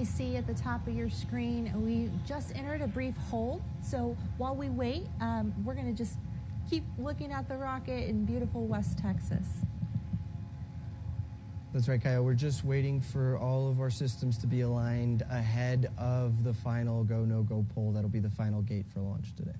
may see at the top of your screen, we just entered a brief hold. So while we wait, we're going to just keep looking at the rocket in beautiful West Texas. That's right, Kyle. We're just waiting for all of our systems to be aligned ahead of the final go, no-go poll. That'll be the final gate for launch today.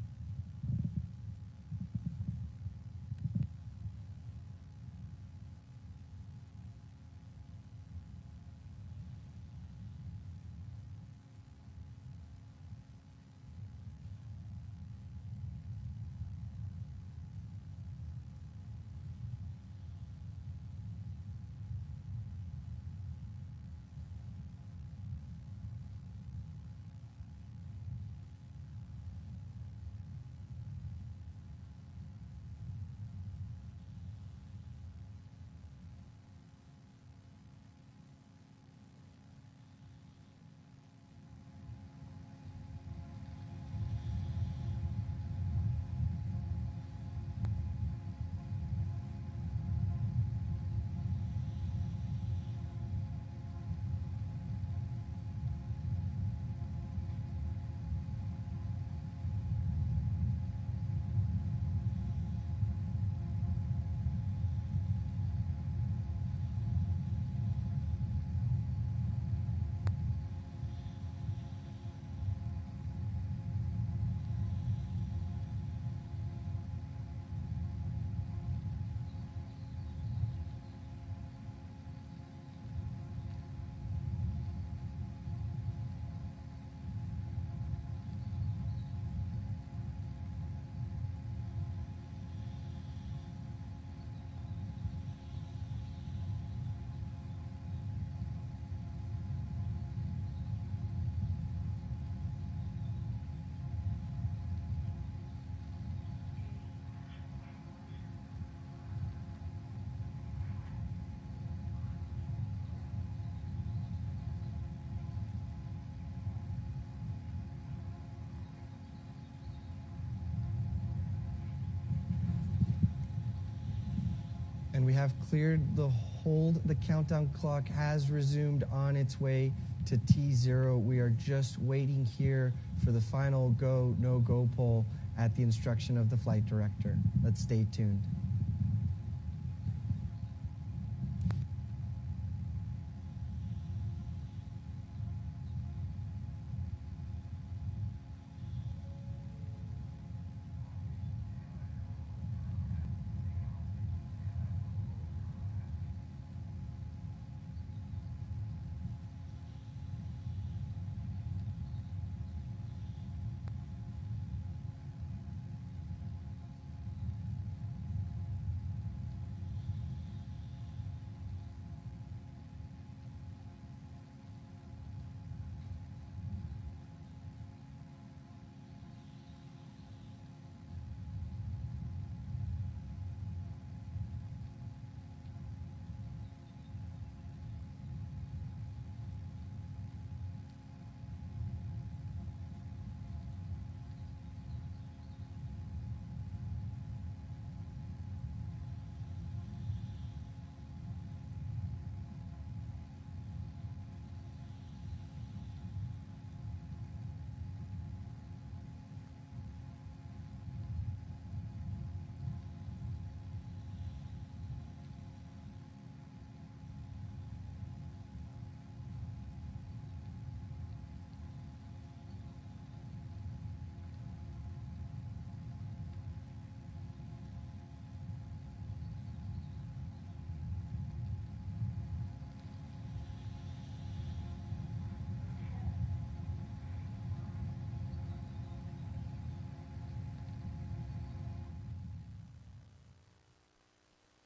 And we have cleared the hold. The countdown clock has resumed on its way to T0. We are just waiting here for the final go, no-go poll at the instruction of the flight director. Let's stay tuned.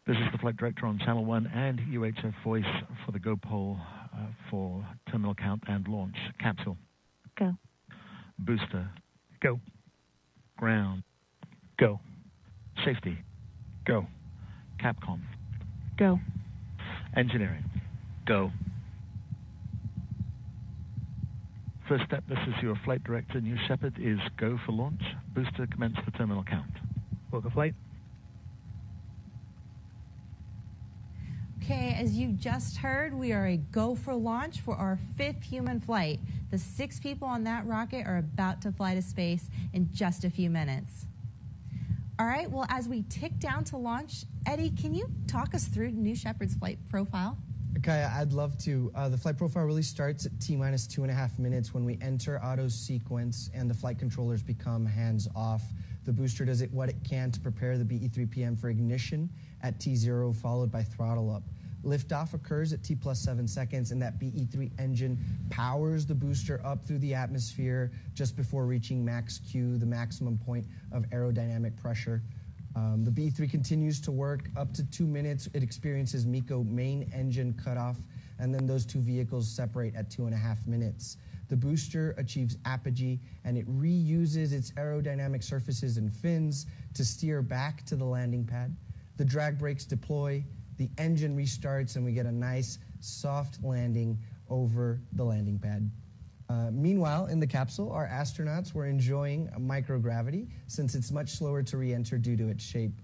This is the flight director on Channel 1 and UHF voice for the go poll for terminal count and launch. Capsule. Go. Booster. Go. Ground. Go. Safety. Go. Capcom. Go. Engineering. Go. First step, this is your flight director, New Shepard, is go for launch. Booster, commence the terminal count. Book a flight. Okay, as you just heard, we are a go for launch for our 5th human flight. The 6 people on that rocket are about to fly to space in just a few minutes. All right, well, as we tick down to launch, Eddie, can you talk us through New Shepard's flight profile? Okay, I'd love to. The flight profile really starts at T-minus 2.5 minutes when we enter auto sequence and the flight controllers become hands-off. The booster does what it can to prepare the BE-3PM for ignition at T0, followed by throttle up. Liftoff occurs at T plus 7 seconds, and that BE-3 engine powers the booster up through the atmosphere just before reaching max Q, the maximum point of aerodynamic pressure. The BE-3 continues to work up to 2 minutes. It experiences MECO main engine cutoff, and then those two vehicles separate at 2.5 minutes. The booster achieves apogee, and it reuses its aerodynamic surfaces and fins to steer back to the landing pad. The drag brakes deploy, the engine restarts, and we get a nice soft landing over the landing pad. Meanwhile, in the capsule, our astronauts were enjoying microgravity since it's much slower to re-enter due to its shape.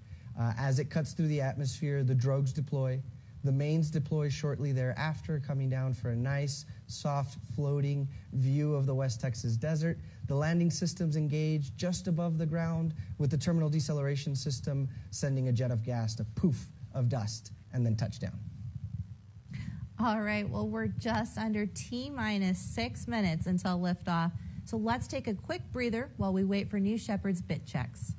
As it cuts through the atmosphere, the drogues deploy. The mains deploy shortly thereafter, coming down for a nice, soft, floating view of the West Texas desert. The landing systems engage just above the ground, with the terminal deceleration system sending a jet of gas, a poof of dust, and then touchdown. All right, well, we're just under T-minus 6 minutes until liftoff. So let's take a quick breather while we wait for New Shepard's bit checks.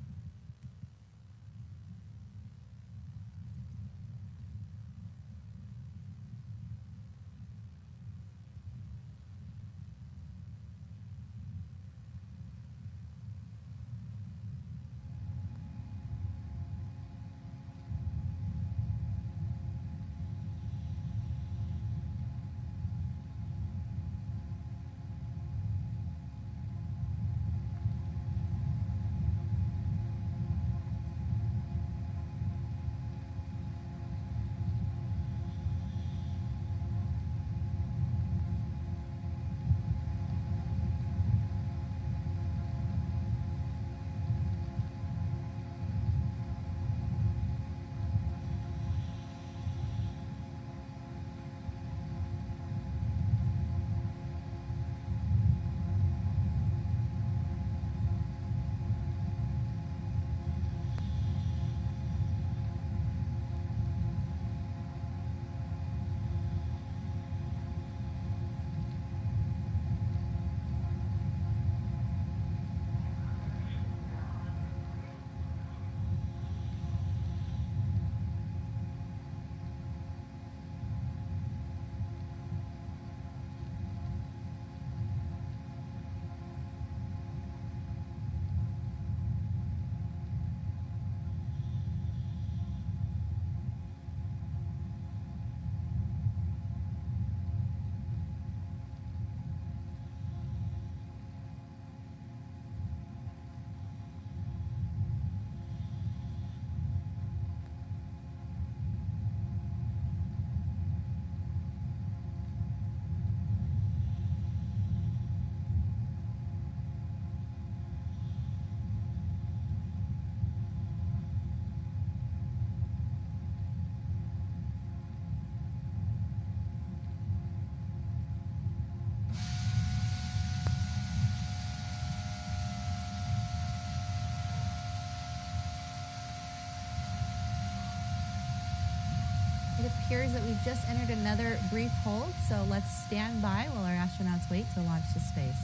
It appears that we've just entered another brief hold, so let's stand by while our astronauts wait to launch to space.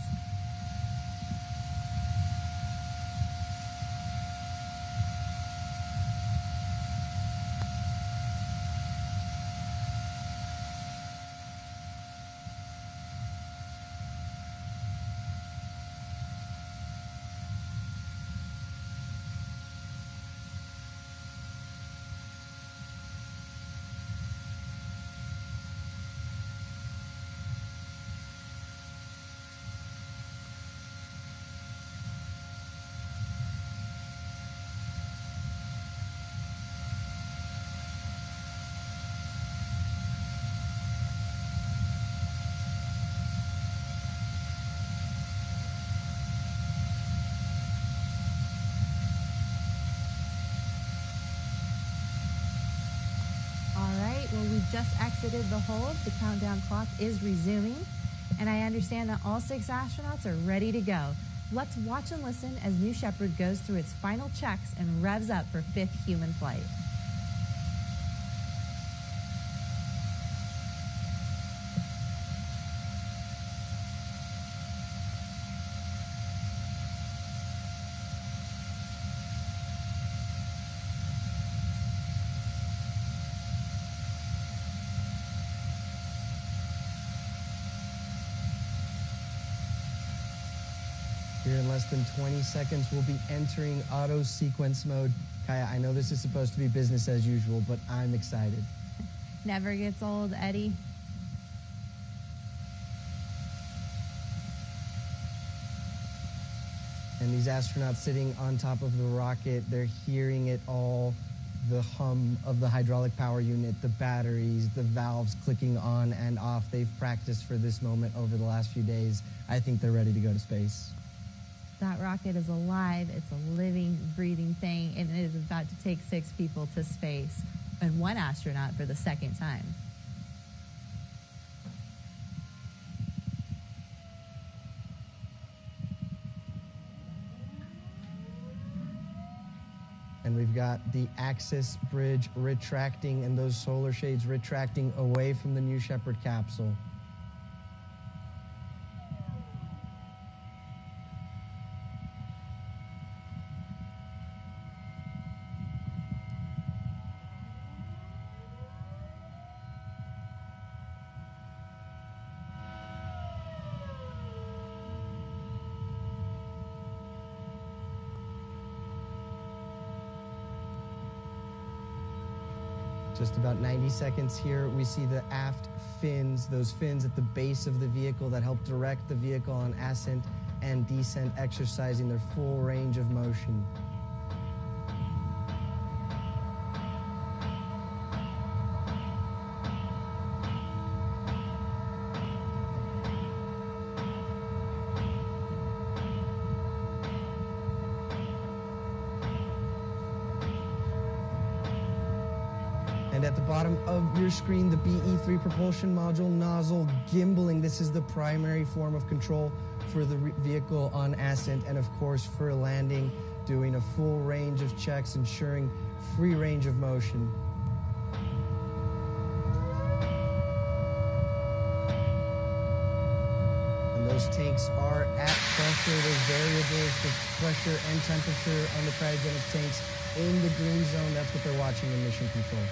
We just exited the hold. The countdown clock is resuming. And I understand that all 6 astronauts are ready to go. Let's watch and listen as New Shepard goes through its final checks and revs up for 5th human flight. Here in less than 20 seconds, we'll be entering auto sequence mode. Kaya, I know this is supposed to be business as usual, but I'm excited. Never gets old, Eddie. And these astronauts sitting on top of the rocket, they're hearing it all, the hum of the hydraulic power unit, the batteries, the valves clicking on and off. They've practiced for this moment over the last few days. I think they're ready to go to space. That rocket is alive. It's a living, breathing thing, and it is about to take 6 people to space and 1 astronaut for the 2nd time. And we've got the access bridge retracting and those solar shades retracting away from the New Shepard capsule. Just about 90 seconds here, we see the aft fins, those fins at the base of the vehicle that help direct the vehicle on ascent and descent, exercising their full range of motion. And at the bottom of your screen, the BE-3 propulsion module nozzle gimbaling. This is the primary form of control for the vehicle on ascent and, of course, for landing, doing a full range of checks, ensuring free range of motion. And those tanks are at pressure. There's variables for pressure and temperature on the cryogenic tanks in the green zone. That's what they're watching in mission control.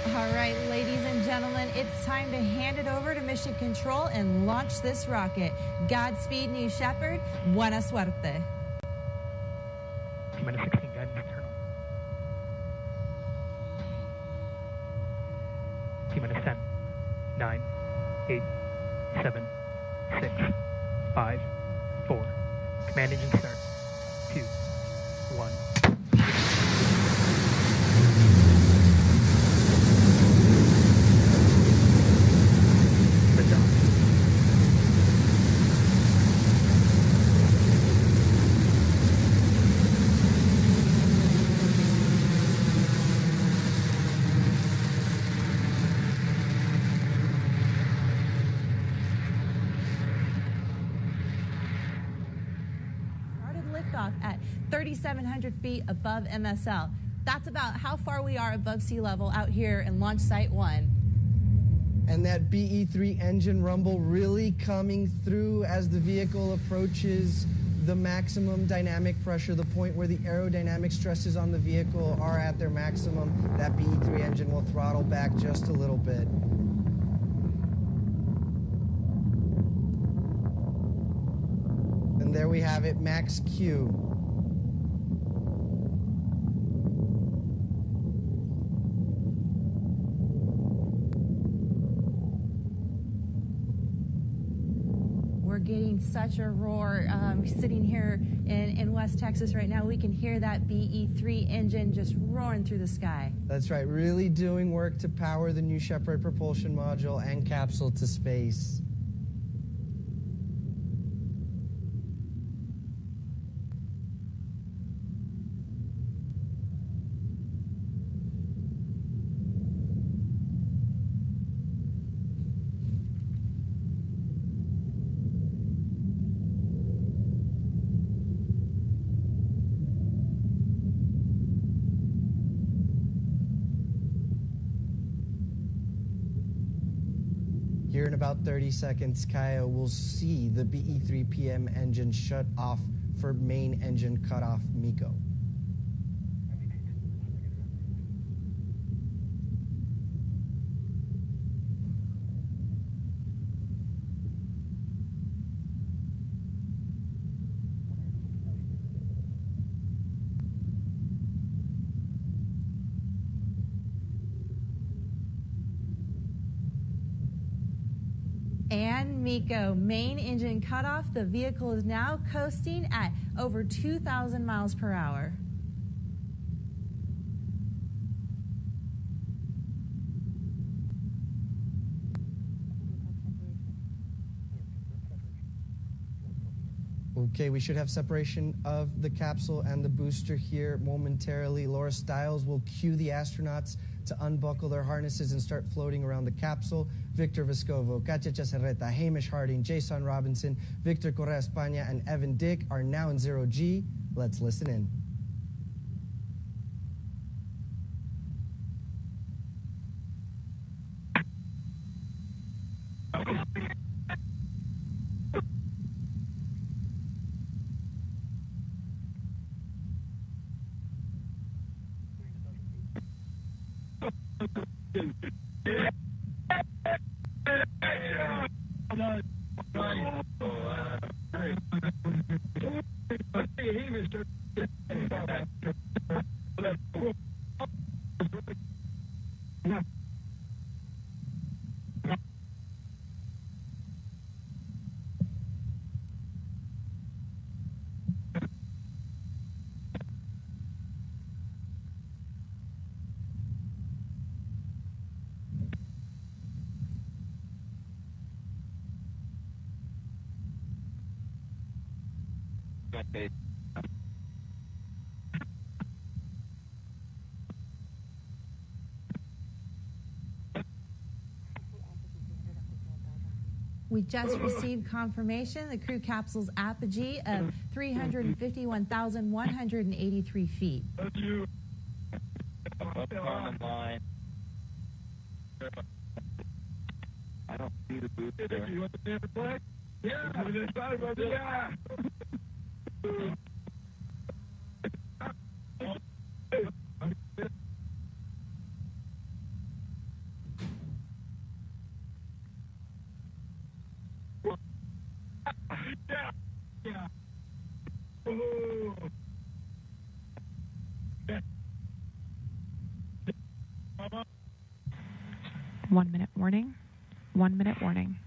All right, ladies and gentlemen, it's time to hand it over to Mission Control and launch this rocket. Godspeed, New Shepard. Buena suerte. T-minus 16, guidance turn on. T-minus 10, 9, 8, 7, 6, 5, 4. Command engine start. 2, 1. Liftoff at 3,700 feet above MSL. That's about how far we are above sea level out here in Launch Site 1. And that BE-3 engine rumble really coming through as the vehicle approaches the maximum dynamic pressure, the point where the aerodynamic stresses on the vehicle are at their maximum. That BE-3 engine will throttle back just a little bit. And there we have it, max Q. We're getting such a roar. Sitting here in West Texas right now, we can hear that BE-3 engine just roaring through the sky. That's right, really doing work to power the New Shepard propulsion module and capsule to space. Here in about 30 seconds, Kaya will see the BE-3PM engine shut off for main engine cutoff MECO. And MECO, main engine cutoff. The vehicle is now coasting at over 2,000 miles per hour. Okay, we should have separation of the capsule and the booster here momentarily. Laura Stiles will cue the astronauts to unbuckle their harnesses and start floating around the capsule. Victor Vescovo, Katia Chaserreta, Hamish Harding, Jason Robinson, Victor Correa España, and Evan Dick are now in 0G. Let's listen in. We just received confirmation the crew capsule's apogee of 351,183 feet. I don't see the booster. You want the damn flag? Yeah. Yeah. 1 minute warning. 1 minute warning.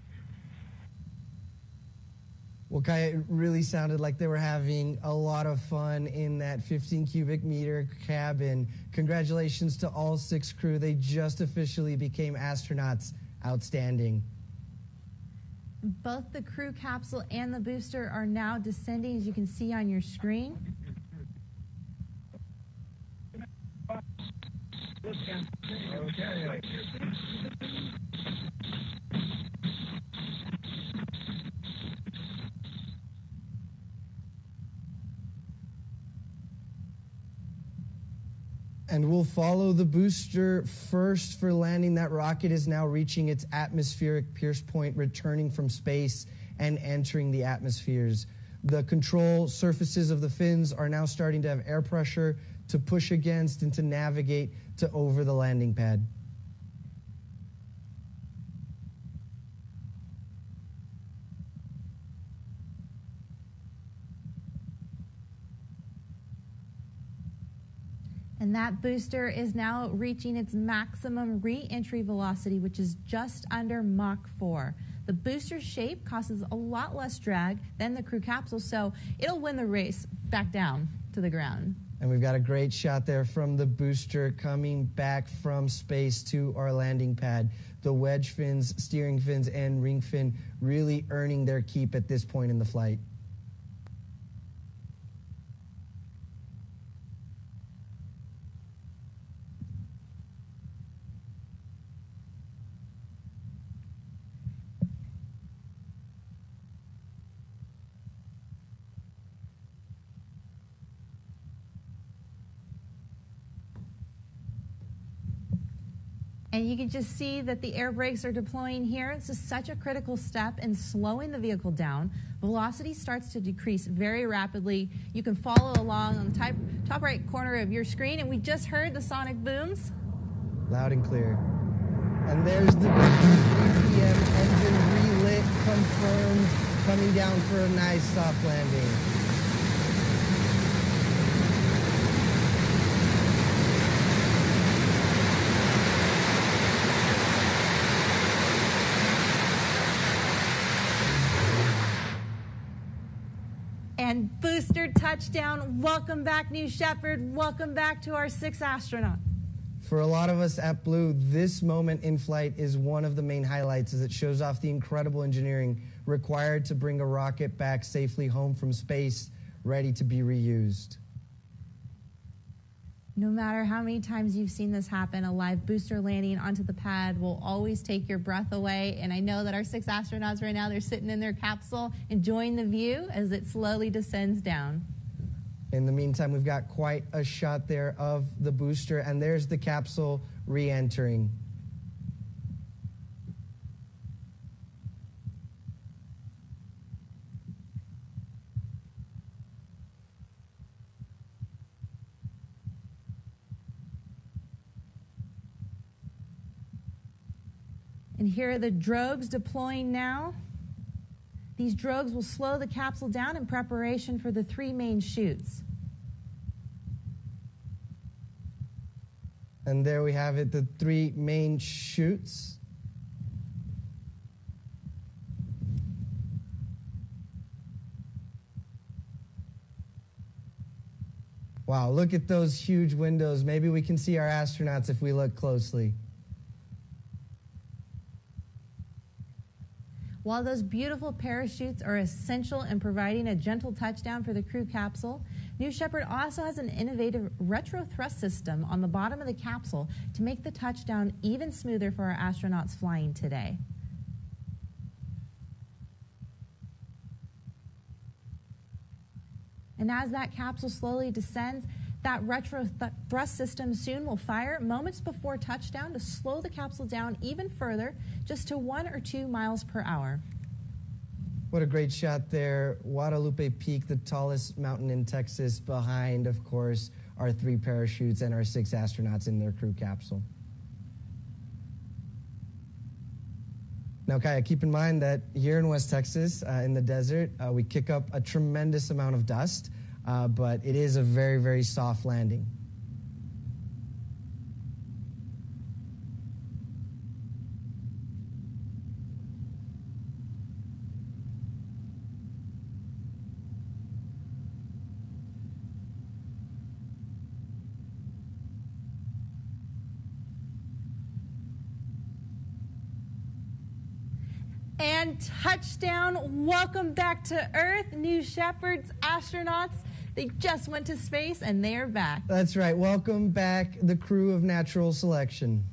Well, Kaya, it really sounded like they were having a lot of fun in that 15 cubic meter cabin. Congratulations to all 6 crew. They just officially became astronauts. Outstanding. Both the crew capsule and the booster are now descending, as you can see on your screen. And we'll follow the booster first for landing. That rocket is now reaching its atmospheric pierce point, returning from space and entering the atmospheres. The control surfaces of the fins are now starting to have air pressure to push against and to navigate to over the landing pad. And that booster is now reaching its maximum re-entry velocity, which is just under Mach 4. The booster's shape causes a lot less drag than the crew capsule, so it'll win the race back down to the ground. And we've got a great shot there from the booster coming back from space to our landing pad. The wedge fins, steering fins, and ring fin really earning their keep at this point in the flight. And you can just see that the air brakes are deploying here. This is such a critical step in slowing the vehicle down. Velocity starts to decrease very rapidly. You can follow along on the top right corner of your screen, and we just heard the sonic booms. Loud and clear. And there's the 3 p.m. engine relit, confirmed, coming down for a nice soft landing. And booster touchdown. Welcome back, New Shepard. Welcome back to our 6 astronauts. For a lot of us at Blue, this moment in flight is one of the main highlights as it shows off the incredible engineering required to bring a rocket back safely home from space, ready to be reused. No matter how many times you've seen this happen, a live booster landing onto the pad will always take your breath away. And I know that our 6 astronauts right now, they're sitting in their capsule enjoying the view as it slowly descends down. In the meantime, we've got quite a shot there of the booster, and there's the capsule re-entering. And here are the drogues deploying now. These drogues will slow the capsule down in preparation for the 3 main chutes. And there we have it, the 3 main chutes. Wow, look at those huge windows. Maybe we can see our astronauts if we look closely. While those beautiful parachutes are essential in providing a gentle touchdown for the crew capsule, New Shepard also has an innovative retro thrust system on the bottom of the capsule to make the touchdown even smoother for our astronauts flying today. And as that capsule slowly descends, that retro thrust system soon will fire moments before touchdown to slow the capsule down even further, just to 1 or 2 miles per hour. What a great shot there. Guadalupe Peak, the tallest mountain in Texas, behind, of course, our 3 parachutes and our 6 astronauts in their crew capsule. Now, Kaya, keep in mind that here in West Texas, in the desert, we kick up a tremendous amount of dust. But it is a very, very soft landing. And touchdown. Welcome back to Earth, New Shepard's astronauts. They just went to space, and they are back. That's right. Welcome back, the crew of Natural Selection.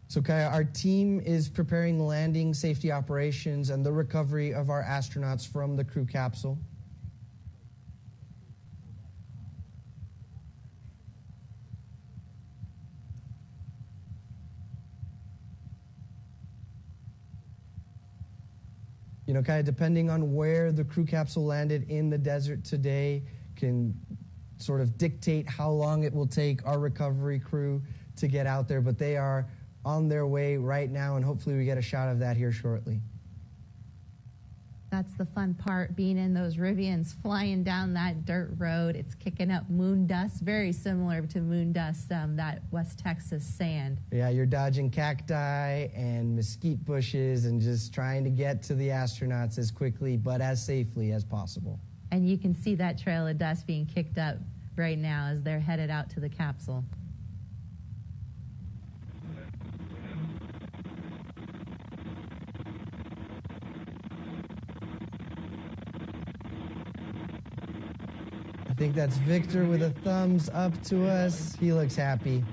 So, Kaya, our team is preparing the landing, safety operations, and the recovery of our astronauts from the crew capsule. You know, Kaya, depending on where the crew capsule landed in the desert today can sort of dictate how long it will take our recovery crew to get out there, but they are on their way right now, and hopefully we get a shot of that here shortly. That's the fun part, being in those Rivians, flying down that dirt road. It's kicking up moon dust, very similar to moon dust, that West Texas sand. Yeah, you're dodging cacti and mesquite bushes and just trying to get to the astronauts as quickly but as safely as possible. And you can see that trail of dust being kicked up right now as they're headed out to the capsule. think that's Victor with a thumbs up to us. He looks happy.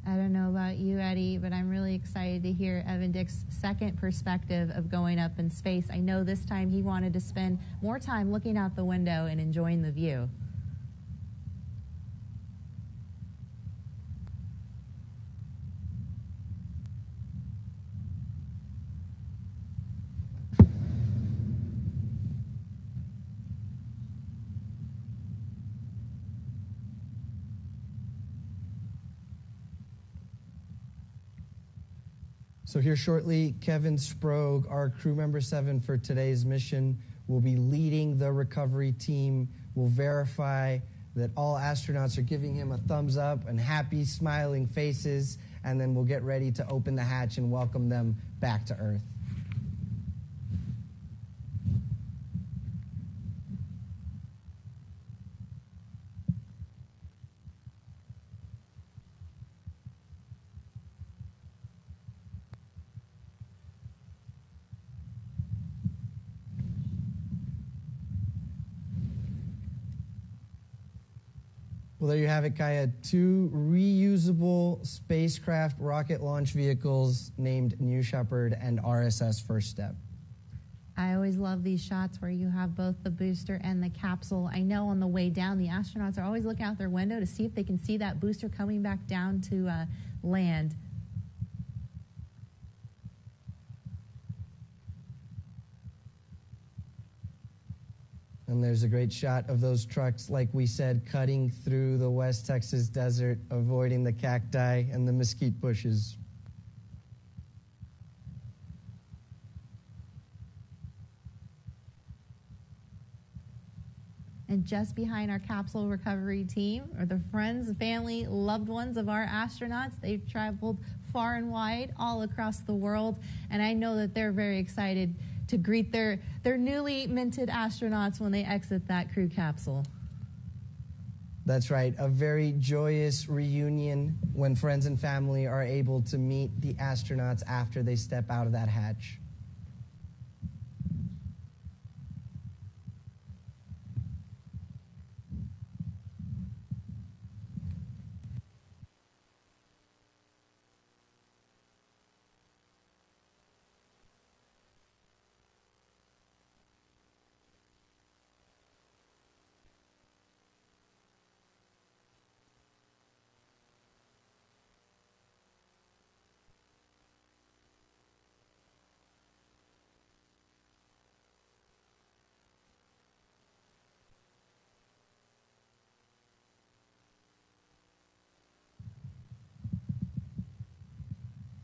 I don't know about you, Eddie, but I'm really excited to hear Evan Dick's second perspective of going up in space. I know this time he wanted to spend more time looking out the window and enjoying the view. So here shortly, Kevin Sprague, our crew member 7 for today's mission, will be leading the recovery team. We'll verify that all astronauts are giving him a thumbs up and happy, smiling faces, and then we'll get ready to open the hatch and welcome them back to Earth. Well, there you have it, Kaya. 2 reusable spacecraft rocket launch vehicles named New Shepard and RSS First Step. I always love these shots where you have both the booster and the capsule. I know on the way down, the astronauts are always looking out their window to see if they can see that booster coming back down to land. And there's a great shot of those trucks, like we said, cutting through the West Texas desert, avoiding the cacti and the mesquite bushes. And just behind our capsule recovery team are the friends, family, loved ones of our astronauts. They've traveled far and wide all across the world, and I know that they're very excited to greet their newly minted astronauts when they exit that crew capsule. That's right, a very joyous reunion when friends and family are able to meet the astronauts after they step out of that hatch.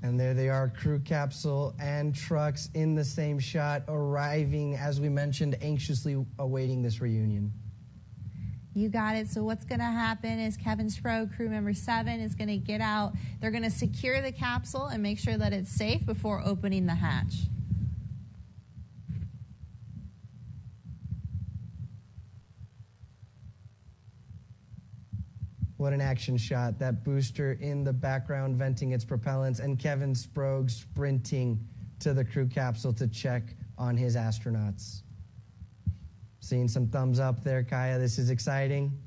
And there they are, crew capsule and trucks in the same shot, arriving, as we mentioned, anxiously awaiting this reunion. You got it. So what's going to happen is Kevin Sprague, crew member 7, is going to get out. They're going to secure the capsule and make sure that it's safe before opening the hatch. What an action shot. That booster in the background venting its propellants, and Kevin Sprague sprinting to the crew capsule to check on his astronauts. Seeing some thumbs up there, Kaya. This is exciting.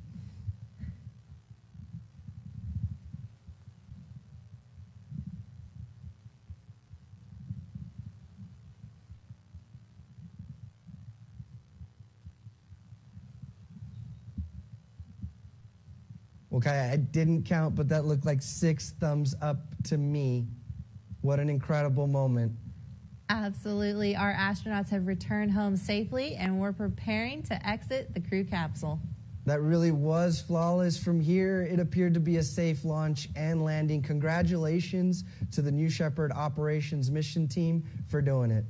Well, Kaya, I didn't count, but that looked like 6 thumbs up to me. What an incredible moment. Absolutely. Our astronauts have returned home safely, and we're preparing to exit the crew capsule. That really was flawless. From here, it appeared to be a safe launch and landing. Congratulations to the New Shepard Operations Mission Team for doing it.